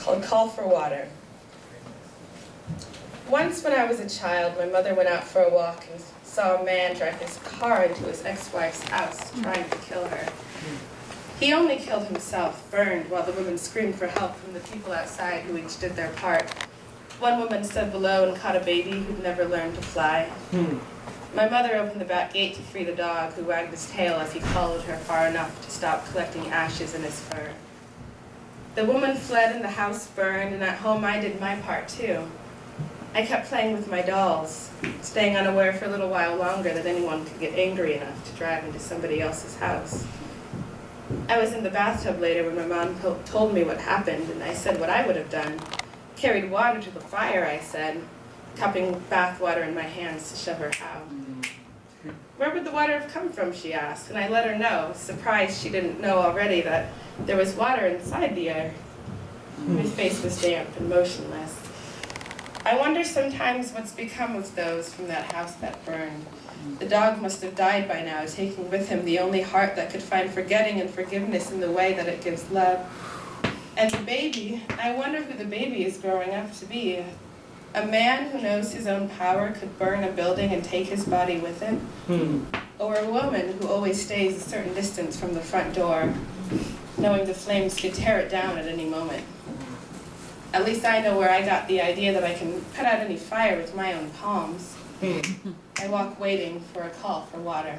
called Call for Water. Once when I was a child, my mother went out for a walk and saw a man drive his car into his ex-wife's house, trying to kill her. He only killed himself, burned, while the women screamed for help from the people outside who each did their part. One woman stood below and caught a baby who'd never learned to fly. My mother opened the back gate to free the dog, who wagged his tail as he followed her far enough to stop collecting ashes in his fur. The woman fled and the house burned, and at home I did my part too. I kept playing with my dolls, staying unaware for a little while longer that anyone could get angry enough to drive into somebody else's house. I was in the bathtub later when my mom told me what happened, and I said what I would have done. Carried water to the fire, I said, cupping bath water in my hands to show her how. Where would the water have come from, she asked, and I let her know, surprised she didn't know already that there was water inside the air. My face was damp and motionless. I wonder sometimes what's become of those from that house that burned. The dog must have died by now, taking with him the only heart that could find forgetting and forgiveness in the way that it gives love. And the baby, I wonder who the baby is growing up to be. A man who knows his own power could burn a building and take his body with it? Or a woman who always stays a certain distance from the front door, knowing the flames could tear it down at any moment? At least I know where I got the idea that I can put out any fire with my own palms. I walk waiting for a call for water.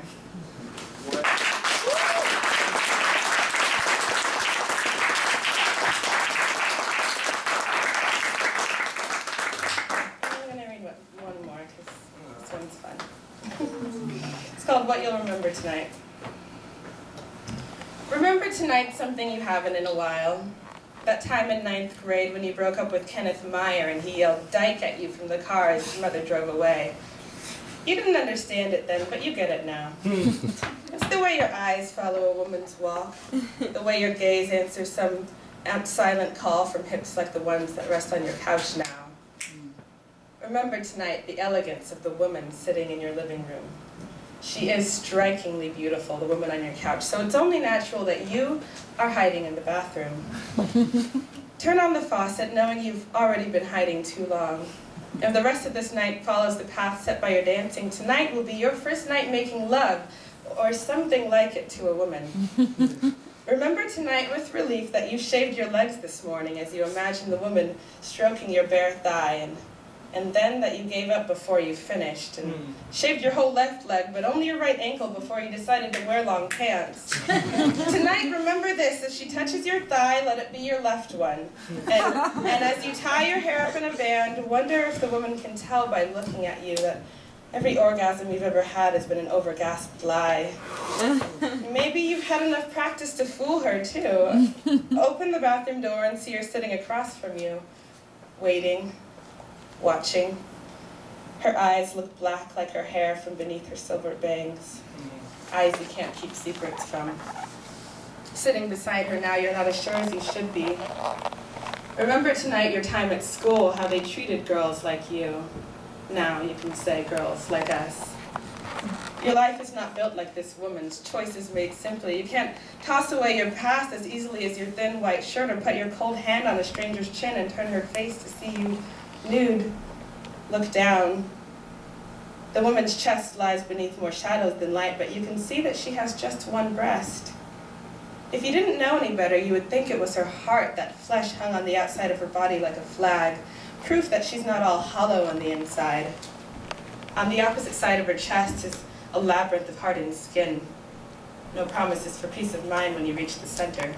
I'm going to read one more because this one's fun. It's called What You'll Remember Tonight. Remember tonight something you haven't in a while. That time in 9th grade when you broke up with Kenneth Meyer and he yelled "dyke" at you from the car as his mother drove away. You didn't understand it then, but you get it now. It's the way your eyes follow a woman's walk, the way your gaze answers some silent call from hips like the ones that rest on your couch now. Remember tonight the elegance of the woman sitting in your living room. She is strikingly beautiful, the woman on your couch, so it's only natural that you are hiding in the bathroom. Turn on the faucet knowing you've already been hiding too long. If the rest of this night follows the path set by your dancing, tonight will be your first night making love, or something like it to a woman. Remember tonight with relief that you shaved your legs this morning as you imagine the woman stroking your bare thigh, and then that you gave up before you finished, and shaved your whole left leg, but only your right ankle before you decided to wear long pants. Tonight, remember this: as she touches your thigh, let it be your left one. And as you tie your hair up in a band, wonder if the woman can tell by looking at you that every orgasm you've ever had has been an overgasped lie. Maybe you've had enough practice to fool her, too. Open the bathroom door and see her sitting across from you, waiting. Watching. Her eyes look black like her hair from beneath her silver bangs. Eyes you can't keep secrets from. Sitting beside her now, you're not as sure as you should be. Remember tonight your time at school, how they treated girls like you. Now you can say girls like us. Your life is not built like this woman's. Choices made simply. You can't toss away your past as easily as your thin white shirt, or put your cold hand on a stranger's chin and turn her face to see you nude. Look down. The woman's chest lies beneath more shadows than light, but you can see that she has just one breast. If you didn't know any better, you would think it was her heart, that flesh hung on the outside of her body like a flag, proof that she's not all hollow on the inside. On the opposite side of her chest is a labyrinth of hardened skin. No promises for peace of mind when you reach the center.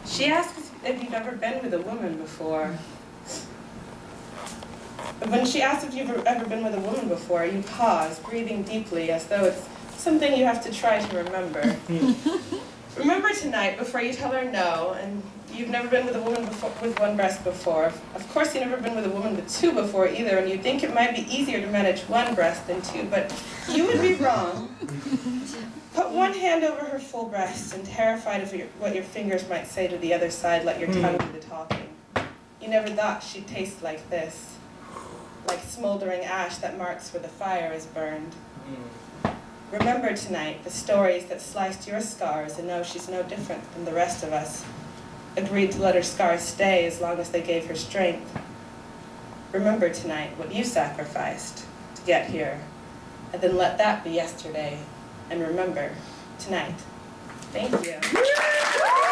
She asks if you've ever been with a woman before. When she asks if you've ever been with a woman before, you pause, breathing deeply, as though it's something you have to try to remember. Remember tonight, before you tell her no, and you've never been with a woman with one breast before. Of course, you've never been with a woman with two before either, and you think it might be easier to manage one breast than two, but you would be wrong. Put one hand over her full breast, and terrified of what your fingers might say to the other side, let your tongue do the talking. You never thought she'd taste like this. Like smoldering ash that marks where the fire is burned. Remember tonight the stories that sliced your scars, and know she's no different than the rest of us. agreed to let her scars stay as long as they gave her strength. Remember tonight what you sacrificed to get here, and then let that be yesterday, and remember tonight. Thank you.